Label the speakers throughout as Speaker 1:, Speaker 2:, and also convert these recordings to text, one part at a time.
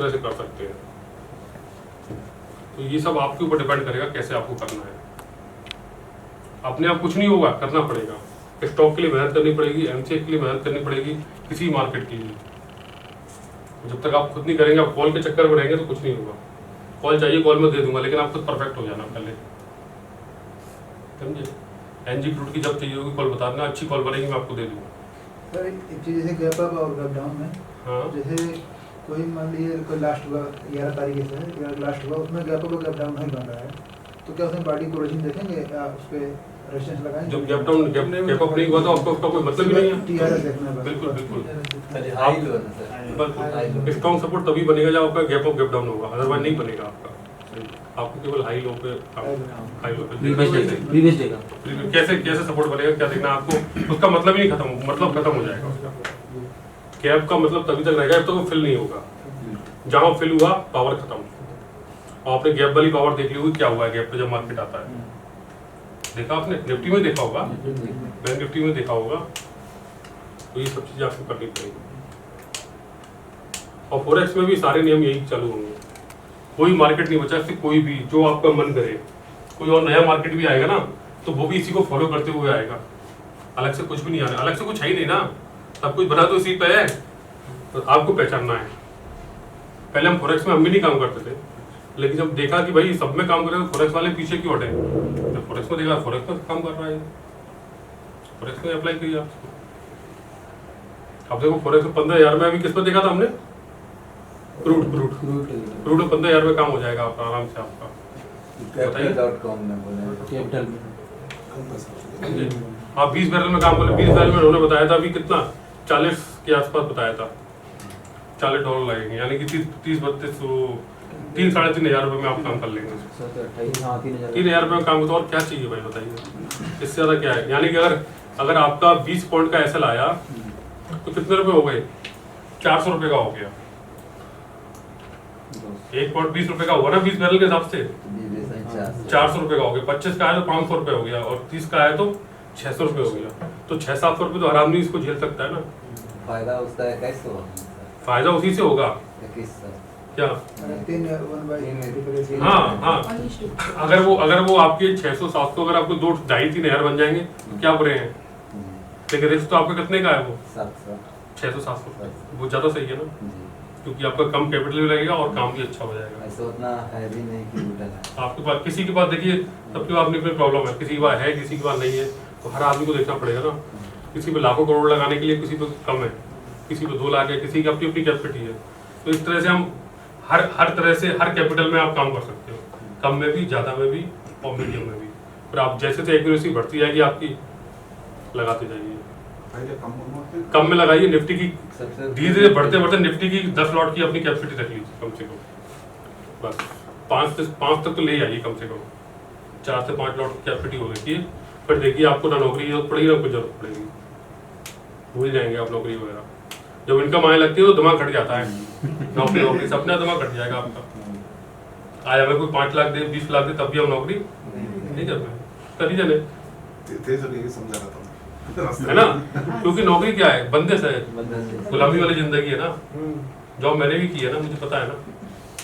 Speaker 1: से कर सकते हैं। तो ये सब आपके ऊपर डिपेंड करेगा कैसे आपको करना है। अपने आप कुछ नहीं होगा, करना पड़ेगा। स्टॉक के लिए मेहनत करनी पड़ेगी, एमसीए के लिए मेहनत करनी पड़ेगी, किसी मार्केट के लिए। जब तक आप खुद नहीं करेंगे, आप कॉल के चक्कर में रहेंगे तो कुछ नहीं होगा। कॉल चाहिए, कॉल में दे दूंगा, लेकिन आप खुद परफेक्ट हो जाना पहले, समझे। एनजी फ्रूट की जब चाहिए होगी कॉल बता देना, अच्छी कॉल बनेगी मैं आपको दे दूंगा।
Speaker 2: सर एक चीज़ जैसे गैप अप और गैप डाउन में,
Speaker 1: हाँ,
Speaker 2: जैसे कोई मान लीजिए कोई लास्ट हुआ 11 तारीख से या लास्ट हुआ, उसमें गैप अप और गैप डाउन नहीं बन रहा है, तो क्या उसमें पार्टी को रेजिन देखेंगे या उस पर रेजिस्टेंस लगाएंगे?
Speaker 1: जब गैप डाउन गैप अप नहीं हुआ तो आपको उसका कोई मतलब ही नहीं है।
Speaker 2: टीआरएस देखना है।
Speaker 1: बिल्कुल बिल्कुल।
Speaker 2: बिल्कुल।
Speaker 1: स्ट्रॉन्ग सपोर्ट तभी बनेगा जब आपका गैप अप गैप डाउन होगा, अदरवाइज नहीं बनेगा आपका। आपको केवल हाई लो पे कैसे कैसे सपोर्ट बनेगा, क्या देखना आपको, उसका मतलब ही नहीं खत्म, मतलब खत्म हो जाएगा उसका। गैप का मतलब तभी तक रहेगा जब तक वो फिल नहीं होगा। जहां फिल हुआ पावर खत्म। और आपने गैप वाली पावर देख ली होगी, क्या हुआ है गैप पे जब मार्केट आता है। देखा आपने, निफ्टी में देखा होगा, बैंक निफ्टी में देखा होगा। तो ये सब चीजें आपको करनी पड़ेगी। और फॉरेक्स में भी सारे नियम यही चालू होंगे। कोई मार्केट नहीं बचा, सिर्फ कोई भी जो आपका मन करे। कोई और नया मार्केट भी आएगा ना, तो वो भी इसी को फॉलो करते हुए आएगा। अलग से कुछ भी नहीं आना, अलग से कुछ है ही नहीं ना, सब कुछ बना तो इसी पे है। तो आपको पहचानना है। पहले हम फॉरेक्स में हम भी नहीं काम करते थे, लेकिन जब देखा कि भाई सब में काम कर रहे हैं तो फॉरेक्स वाले पीछे क्यों हटे, जब फॉरेक्स में देखा फॉरेक्स में काम कर रहा है, फॉरेक्स में अप्लाई किया। अब देखो फॉरेक्स में 15,000 में, अभी किस पर देखा था हमने, क्रूड में 15,000 में काम हो जाएगा आपका आराम से। आपका आप 20 बैरल में काम कर, 20 बैरल में उन्होंने बताया था अभी कितना, 40 के आसपास बताया था, $40 लगेंगे, यानी कि 30-32 3 साढ़े 3,000 रुपये में आप काम कर लेंगे। 3,000 रुपये में काम होता, और क्या चाहिए भाई बताइए, इससे ज़्यादा क्या है। यानी कि अगर आपका 20 पॉइंट का एसएल आया तो कितने रुपए हो गए, 400 रुपये का हो गया। 1 पॉइंट 20 रुपये का हुआ ना 20 बैरल के हिसाब से, 400 रुपये का हो गया। 25 का आया तो 500 रुपये हो गया, और 30 का आया तो 600 रुपये हो गया। तो 600-700 रुपये तो हर आदमी इसको झेल सकता है ना।
Speaker 3: फायदा उसका है, कैसे
Speaker 1: फायदा उसी से होगा क्या। हाँ, अगर वो आपके 600-700 अगर आपको 2-2.5-3 बन जाएंगे तो क्या बुरे हैं। लेकिन रिस्क तो आपका कितने का है, वो 600-700, वो ज्यादा सही है ना, क्योंकि आपका कम कैपिटल भी लगेगा और काम भी अच्छा हो जाएगा।
Speaker 3: ऐसा उतना है भी नहीं कि उल्टा
Speaker 1: आपके पास किसी के पास देखिए, सबके पास अपनी प्रॉब्लम है, किसी के पास है किसी के पास नहीं है, तो हर आदमी को देखना पड़ेगा ना। किसी पे लाखों करोड़ लगाने के लिए किसी पे कम है, किसी पे 2 लाख है, किसी की अपनी अपनी कैपेसिटी है। तो इस तरह से हम हर तरह से हर कैपिटल में आप काम कर सकते हो, कम में भी, ज़्यादा में भी और मीडियम में भी। पर आप जैसे से एक्यूरेसी बढ़ती जाएगी आपकी, लगाते जाइए। कम में लगाइए, निफ्टी की धीरे धीरे बढ़ते बढ़ते निफ्टी की 10 लॉट की अपनी कैपेसिटी रख लीजिए कम से कम। बस 5 तक तो ले आइए कम से कम, 4 से 5 लॉट की कैपेसिटी हो रखी है। फिर देखिए आपको ना नौकरी की जरूरत पड़ेगी ना कुछ जरूरत पड़ेगी, भूल जाएंगे आप नौकरी वगैरह। जब इनकम आने लगती है तो दिमाग खट जाता है, नौकरी से अपना दिमाग खट जाएगा आपका। आज हमें कोई 5 लाख दे, 20 लाख दे, तब भी हम नौकरी नहीं कर पाए, करी जाने, है ना। क्योंकि नौकरी क्या है, बंदे से गुलामी वाली जिंदगी है ना। जॉब मैंने भी की है ना, मुझे पता है ना।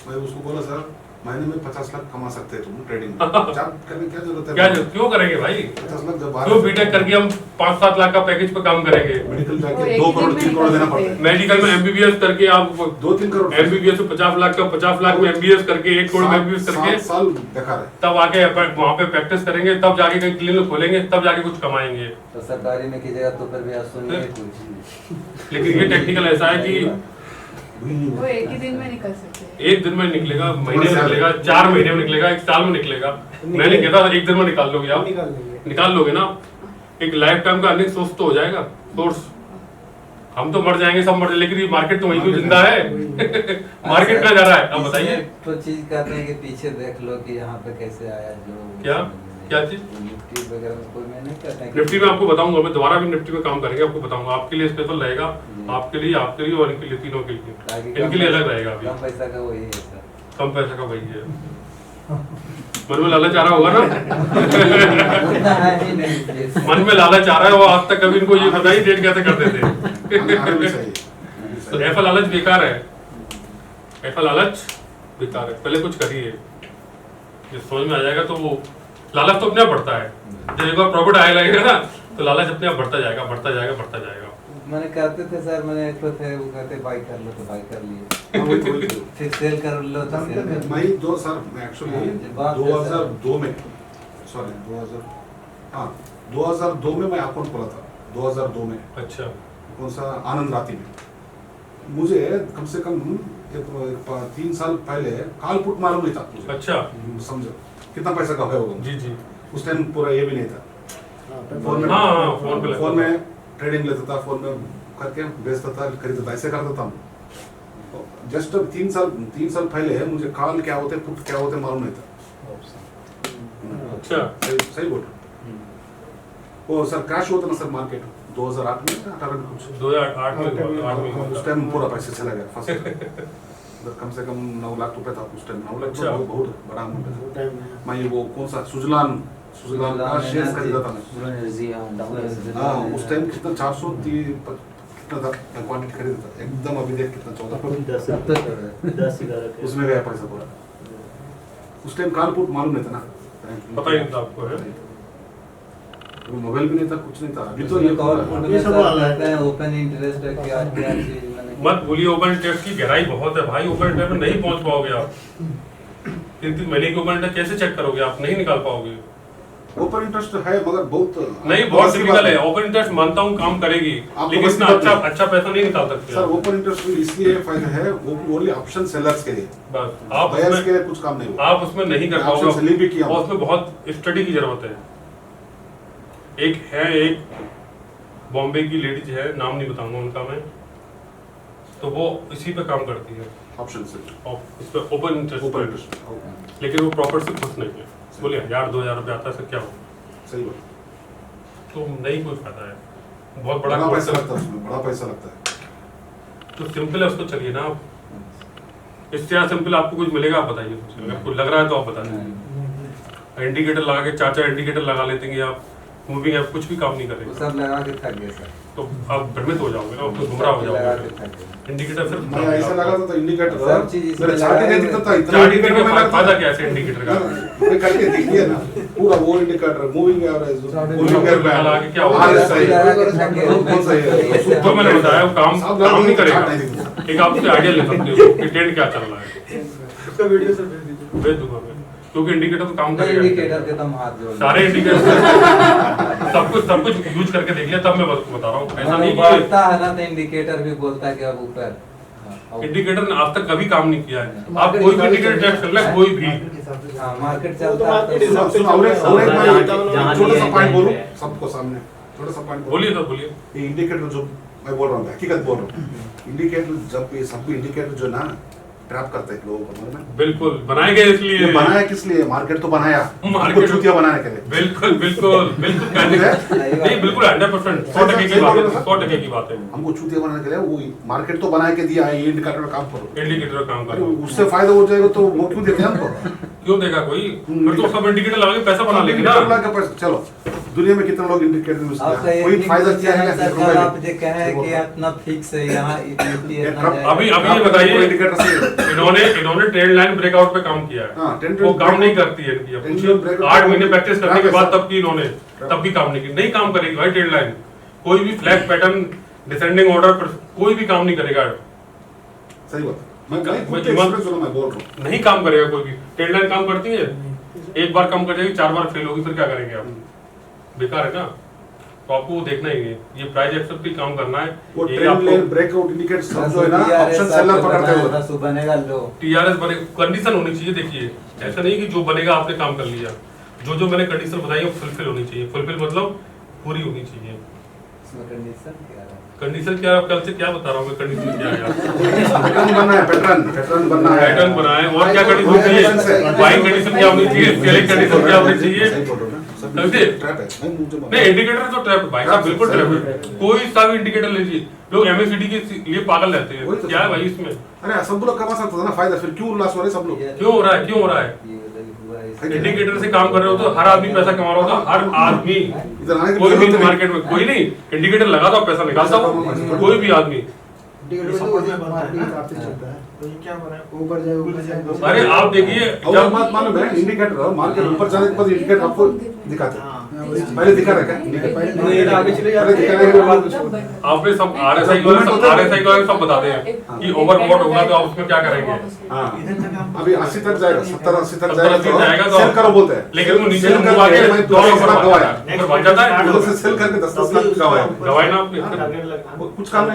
Speaker 4: मैं उसको बोला सर महीने में 50 लाख कमा सकते हैं तुम ट्रेडिंग में, जॉब करने क्या जरूरत है,
Speaker 1: क्या क्यों करेंगे भाई,
Speaker 4: 50 लाख जब
Speaker 1: क्यों बीटेक करके हम 5-7 लाख का पैकेज पे काम करेंगे।
Speaker 4: मेडिकल जाके 2 करोड़ 3 करोड़ देना पड़ता है।
Speaker 1: मेडिकल में एमबीबीएस करके आप
Speaker 4: 2-3 करोड़,
Speaker 1: एमबीबीएस में 50 लाख का 50 लाख में एमबीबीएस करके 1 करोड़ में एमबीबीएस करके
Speaker 4: 7 साल बेकार है।
Speaker 1: तब आके वहाँ पे प्रैक्टिस करेंगे, तब जाके कहीं क्लिनिक खोलेंगे, तब जाके कुछ कमाएंगे।
Speaker 3: तो सरकारी में कीजिएगा तो फिर भी आप सुनिए कुछ।
Speaker 1: लेकिन ये टेक्निकल ऐसा है कि
Speaker 5: वो एक ही दिन में निकल सकते हैं।
Speaker 1: 1 दिन में निकलेगा, महीने में निकलेगा, 4 महीने में निकलेगा, 1 साल में निकलेगा। मैंने कहता था 1 दिन में निकाल लोगे आप, निकाल लोगे ना। एक लाइफ टाइम का अर्निंग सोर्स तो हो जाएगा, सोर्स। हम तो मर जाएंगे, सब मर जाएंगे, लेकिन ये मार्केट तो वही तो जिंदा है। मार्केट कहाँ जा रहा है, अब बताइए।
Speaker 3: तो चीज कहते हैं कि पीछे देख लो कि यहाँ पे कैसे आया, जो
Speaker 1: क्या चीज,
Speaker 3: निफ्टी वगैरह में कोई मैं नहीं कहता है।
Speaker 1: निफ्टी में आपको बताऊंगा, मैं दोबारा भी निफ्टी में काम करेंगे, आपको बताऊंगा। आपके लिए स्पेशल रहेगा, आपके लिए और इनके लिए, तीनों के लिए, इनके लिए अलग रहेगा। अभी
Speaker 3: कम पैसा का वही है सर,
Speaker 1: कम पैसा का वही है। मन में लालच आ रहा होगा ना। मन में लालच आ रहा है, वो आज तक कभी इनको ये बताइए डेट कैसे करते थे। तो ऐसा लालच बेकार है। ऐसा लालच बेकार है, पहले कुछ करिए, जब समझ में आ जाएगा तो वो लालच तो अपने आप बढ़ता है, जब एक बार प्रॉफिट आने लगेगा ना तो लालच अपने आप बढ़ता जाएगा बढ़ता जाएगा बढ़ता जाएगा।
Speaker 3: मैंने कहते थे सर, मैंने एक तो थे वो कहते बाई कर लो तो बाई कर लिए,
Speaker 4: हाँ, वही तो।
Speaker 3: फिर सेल कर लो तो सेल कर लो।
Speaker 4: मैं दो सर मैं एक्चुअली
Speaker 3: बात है सर।
Speaker 4: 2002 में सॉरी 2002 में मैं अकाउंट खोला था 2002 में।
Speaker 1: अच्छा
Speaker 4: कौन सा आनंद राती में। मुझे कम से कम 3 साल पहले काल पुट मालूम नहीं था मुझे।
Speaker 1: अच्छा
Speaker 4: समझो कितना पैसा का है होगा।
Speaker 1: जी जी
Speaker 4: उस टाइम पूरा ये भी नहीं था। फोन में
Speaker 1: हाँ फोन पे
Speaker 4: फोन में ट्रेडिंग लेता था, फोन में करके बेचता था खरीदता था, ऐसे करता था। जस्ट 3 साल पहले मुझे काल क्या होते पुट क्या होते मालूम नहीं था।
Speaker 1: अच्छा
Speaker 4: सही बोल रहे हो। वो सर क्रैश होता ना सर मार्केट 2008 में 18 में कुछ
Speaker 1: 2008 में
Speaker 4: उस टाइम पूरा पैसा चला गया फर्स्ट कम से कम 9 लाख रुपए था उस टाइम। 9 लाख
Speaker 1: अच्छा।
Speaker 4: तो बहुत बड़ा अमाउंट है। मैं वो कौन सा सुजलान का शेयर खरीदा था मैं। हाँ उस टाइम कितना 430 कितना था क्वांटिटी खरीदा था एकदम। अभी देख कितना 14 उसमें गया पैसा पूरा। उस टाइम काल पुट मालूम नहीं था ना,
Speaker 1: पता ही नहीं था आपको है?
Speaker 4: मोबाइल भी नहीं था कुछ नहीं था। अभी तो
Speaker 3: ये
Speaker 4: ये
Speaker 3: कॉल
Speaker 4: पूरा-
Speaker 3: पुट में सर कहते हैं ओपन इंटरेस्ट है, क्या क्या चीज मैंने
Speaker 1: मत भूलिए ओपन इंटरेस्ट की गहराई बहुत है भाई, ओपन इंटरेस्ट में नहीं पहुंच पाओगे आप। 3 महीने की ओपन इंटरेस्ट कैसे चेक करोगे आप, नहीं निकाल पाओगे।
Speaker 4: ओपन इंटरेस्ट है मगर बहुत
Speaker 1: नहीं बहुत डिफिकल्ट है। ओपन इंटरेस्ट मानता हूँ काम करेगी
Speaker 4: आपको
Speaker 1: लेकिन
Speaker 4: बस
Speaker 1: इतना
Speaker 4: की बात
Speaker 1: अच्छा पैसा नहीं निकाल सकते
Speaker 4: सर।
Speaker 1: आप।
Speaker 4: ओपन इंटरेस्ट इसलिए फायदा है वो ओनली ऑप्शन सेलर्स के लिए,
Speaker 1: बस आप
Speaker 4: बायर्स के
Speaker 1: उसमें
Speaker 4: लिए कुछ काम नहीं हुआ।
Speaker 1: आप उसमें नहीं कर
Speaker 4: मैं ऑप्शन
Speaker 1: पाओगे
Speaker 4: सेलिंग भी किया
Speaker 1: और
Speaker 4: हूँ।
Speaker 1: उसमें बहुत स्टडी की जरूरत है। एक बॉम्बे की लेडीज है, नाम नहीं बताऊंगा उनका मैं, तो वो इसी पे काम करती है
Speaker 4: ऑप्शन से
Speaker 1: और इस पे ओपन
Speaker 4: ओपन
Speaker 1: इंटरेस्ट,
Speaker 4: इंटरेस्ट
Speaker 1: लेकिन वो प्रॉफिट से खुश नहीं है। बोलिए 1000-2000 रुपये आता है सर क्या हो,
Speaker 4: सही बात।
Speaker 1: तो नहीं कोई फायदा है। बहुत बड़ा
Speaker 4: बड़ा
Speaker 1: course
Speaker 4: पैसा
Speaker 1: है।
Speaker 4: लगता है उसमें, बड़ा पैसा लगता है।
Speaker 1: तो सिंपल है उसको चलिए ना आप। इससे ज़्यादा सिंपल आपको कुछ मिलेगा आप बताइए कुछ, अगर कुछ लग रहा है तो आप बताइए। इंडिकेटर लगा के 4 इंडिकेटर लगा लेते हैं आप, मूविंग ऐप कुछ भी काम नहीं
Speaker 3: वो
Speaker 1: करेगा
Speaker 3: सब लगा के थक गए सर।
Speaker 1: तो आप भ्रमित हो जाओगे ना, उसमें गुमराह हो
Speaker 3: लगा के
Speaker 1: जाओगे।
Speaker 3: थक गए।
Speaker 1: इंडिकेटर सिर्फ
Speaker 4: मैं ऐसा लगा था इंडिकेटर
Speaker 3: सब चीज इसमें
Speaker 4: मेरे चार्ट नहीं दिखता था इतना
Speaker 1: चार्ट
Speaker 4: इंडिकेटर में लगा
Speaker 1: फायदा
Speaker 4: था।
Speaker 1: क्या है ऐसे इंडिकेटर का?
Speaker 4: मैं करके दिख गया ना पूरा वो इंडिकेटर मूविंग एवरेज मूविंग
Speaker 1: लगा के क्या होगा?
Speaker 4: आरएसआई
Speaker 3: लगा के थक गए।
Speaker 4: कौन सा है
Speaker 1: तो मैंने बताया वो काम
Speaker 4: सब
Speaker 1: काम नहीं
Speaker 4: चार्ट
Speaker 1: करेगा।
Speaker 4: नहीं दिखता।
Speaker 1: एक आपसे आइडिया ले सकते हो कि ट्रेंड क्या चल रहा है,
Speaker 2: उसका वीडियो सर भेज दीजिए।
Speaker 1: भेज दूंगा मैं, क्योंकि इंडिकेटर तो काम
Speaker 3: इंडिकेटर
Speaker 1: करेगा।
Speaker 3: के तुम हाथ जोड़
Speaker 1: सारे इंडिकेटर सब कुछ यूज करके देख लिया तब मैं बता रहा हूँ। ऐसा नहीं कि
Speaker 3: बढ़ता है ना तो इंडिकेटर भी बोलता है कि अब ऊपर। हाँ,
Speaker 1: इंडिकेटर ने आज तक कभी काम नहीं किया है। आप
Speaker 2: मार्केट
Speaker 1: कोई भी
Speaker 2: हिसाब से
Speaker 1: इंडिकेटर
Speaker 2: चलता
Speaker 1: टेस्ट कर
Speaker 2: है।
Speaker 1: ले, कोई भी।
Speaker 2: मार्केट के हिसाब से
Speaker 3: हाँ,
Speaker 2: चलता है।
Speaker 3: मार्केट
Speaker 6: वो तो
Speaker 3: चलता है
Speaker 6: मार्केट
Speaker 3: तो-
Speaker 6: हिसाब से
Speaker 4: सुनो, और एक
Speaker 6: जहाँ
Speaker 4: छोटा सा
Speaker 6: नहीं
Speaker 4: पॉइंट
Speaker 6: है,
Speaker 4: बोलूं
Speaker 6: है।
Speaker 4: सबको सामने, छोटा सा पॉइंट
Speaker 1: बोलिए तो बोलिए।
Speaker 4: ये इंडिकेटर जो मैं बोल रहा हूँ हकीकत बोल रहा हूँ। इंडिकेटर जब ये सब इंडिकेटर जो ना ट्रैप करते हैं लोगों को, मालूम है?
Speaker 1: बिल्कुल बनाए गए इसलिए।
Speaker 4: ये बनाया किस लिए? मार्केट तो बनाया
Speaker 1: मार्केट-
Speaker 4: उनको चूतिया बनाने के लिए।
Speaker 1: बिल्कुल बिल्कुल बिल्कुल कहने नहीं बिल्कुल 100% 100% की बात है, 100% की बात है।
Speaker 4: हमको चूतिया बनाने के लिए वो मार्केट तो बना के दिया है, ये इंडिकेटर में काम करो।
Speaker 1: इंडिकेटर काम
Speaker 4: अरे
Speaker 1: कर
Speaker 4: उससे फायदा हो जाएगा तो वो क्यों देते हैं हमको?
Speaker 1: क्यों देगा कोई? फिर तो सब इंडिकेटर लगा के पैसा बना लेंगे ना।
Speaker 4: इंडिकेटर लगा के पैसा- चलो दुनिया में कितने लोग इंडिकेटर यूज
Speaker 3: आप
Speaker 4: किया? कोई फायदा किया है
Speaker 3: सर,
Speaker 4: क्या?
Speaker 3: कल आप जो कहे कि इतना फिक्स है यहाँ इतनी इतना जाएगा।
Speaker 1: अभी ये बताइए
Speaker 4: इंडिकेटर से
Speaker 1: इन्होंने ट्रेंड लाइन ब्रेकआउट पे काम किया है।
Speaker 4: हाँ, trend
Speaker 1: वो काम
Speaker 4: breakout-
Speaker 1: नहीं करती है इनकी। अब
Speaker 4: trend
Speaker 1: पूछिए
Speaker 4: breakout
Speaker 1: 8 महीने प्रैक्टिस करने के बाद
Speaker 4: trap
Speaker 1: तब की इन्होंने तब भी काम नहीं की। नहीं काम करेगी भाई ट्रेंड लाइन। कोई भी फ्लैग पैटर्न डिसेंडिंग ऑर्डर पर कोई भी काम नहीं करेगा।
Speaker 4: सही बात है। मैं
Speaker 1: मैं
Speaker 4: मैं बोल रहा हूँ
Speaker 1: नहीं काम करेगा कोई भी। ट्रेंड लाइन काम करती है, एक बार काम कर जाएगी, 4 बार फेल होगी, फिर क्या करेंगे आप? बेकार है ना। तो आपको वो देखना ही है, ये प्राइस एक्सेप्ट भी काम करना है।
Speaker 4: वो
Speaker 1: ये
Speaker 4: ट्रेंड
Speaker 1: आपको
Speaker 4: लाइन ब्रेकआउट इंडिकेटर सब जो है ना
Speaker 3: TRS
Speaker 4: ऑप्शन सेलर
Speaker 3: आपको
Speaker 4: पकड़ते
Speaker 3: बनाना
Speaker 4: हुए
Speaker 3: था, सो बनेगा लो।
Speaker 1: टीआरएस बने, कंडीशन होनी चाहिए। देखिए ऐसा नहीं कि जो बनेगा आपने काम कर लिया। जो मैंने कंडीशन बताई है फुलफिल होनी चाहिए। फुलफिल मतलब पूरी होनी चाहिए।
Speaker 3: इसमें कंडीशन क्या है?
Speaker 1: कंडीशन क्या? कल से क्या बता रहा हूँ मैं, कंडीशन क्या है यार?
Speaker 4: पैटर्न बनना है, पैटर्न बनना है,
Speaker 1: पैटर्न बनाए और क्या कंडीशन चाहिए? बाइंग कंडीशन क्या होनी चाहिए? सेलिंग कंडीशन क्या होनी चाहिए?
Speaker 4: सही बोल रहे हो ना? सब
Speaker 1: समझे?
Speaker 4: ट्रैप है। मैं मुझे
Speaker 1: नहीं इंडिकेटर तो ट्रैप है भाई साहब, बिल्कुल ट्रैप है। कोई सा भी इंडिकेटर लीजिए, लोग एमएससीडी के लिए पागल रहते
Speaker 4: वही
Speaker 1: हैं।
Speaker 4: तो
Speaker 1: क्या है भाई इसमें?
Speaker 4: अरे सब लोग कमा सकते थे ना फायदा, फिर क्यों लॉस हो रहे सब लोग?
Speaker 1: क्यों हो रहा है? क्यों हो रहा है?
Speaker 3: ये हुआ है।
Speaker 1: इंडिकेटर से काम कर रहे हो तो हर आदमी पैसा कमा रहा होगा। हर आदमी,
Speaker 4: इधर आने की
Speaker 1: कोई भी
Speaker 4: जरूरत नहीं।
Speaker 1: मार्केट में कोई नहीं इंडिकेटर लगा दो पैसा निकालता हो, कोई भी आदमी
Speaker 2: टिकट
Speaker 6: ये
Speaker 2: तो
Speaker 6: support
Speaker 2: वही
Speaker 6: में बनता
Speaker 2: मार्केट के
Speaker 6: है
Speaker 2: हिसाब से
Speaker 3: हाँ।
Speaker 2: चलता है
Speaker 6: तो ये क्या बना है?
Speaker 2: ऊपर जाए ऊपर जाए
Speaker 1: अरे आप देखिए
Speaker 4: और
Speaker 1: जब
Speaker 4: बात मालूम है इंडिकेटर मार्केट ऊपर जाने के बाद इंडिकेटर आपको दिखाते हैं
Speaker 6: हाँ।
Speaker 4: पहले दिखा रहा है क्या इंडिकेटर
Speaker 2: नहीं, ये आगे चले
Speaker 4: पहले दिखा रहा है कि बाद में छोड़
Speaker 1: आपने सब RSI वाले सब बताते हैं कि ओवरबॉट होगा तो आप उसमें क्या करेंगे
Speaker 4: हाँ
Speaker 6: इधर तक हम
Speaker 4: अभी 80 तक जाएगा 70-80 तक
Speaker 1: 70-80
Speaker 4: जाएगा
Speaker 1: जाएगा
Speaker 4: तो
Speaker 1: तो
Speaker 4: सेल करो बोलते हैं
Speaker 1: लेकिन वो नीचे
Speaker 4: सेल
Speaker 1: मुंह
Speaker 4: करके
Speaker 1: आके
Speaker 4: मैं
Speaker 1: दौड़
Speaker 4: 10 लाख गवाया
Speaker 1: ऊपर बन जाता है
Speaker 4: उधर से सेल करके 10 लाख गवाया
Speaker 1: गवाए ना आपने
Speaker 6: टारगेट लगा
Speaker 4: कुछ काम नहीं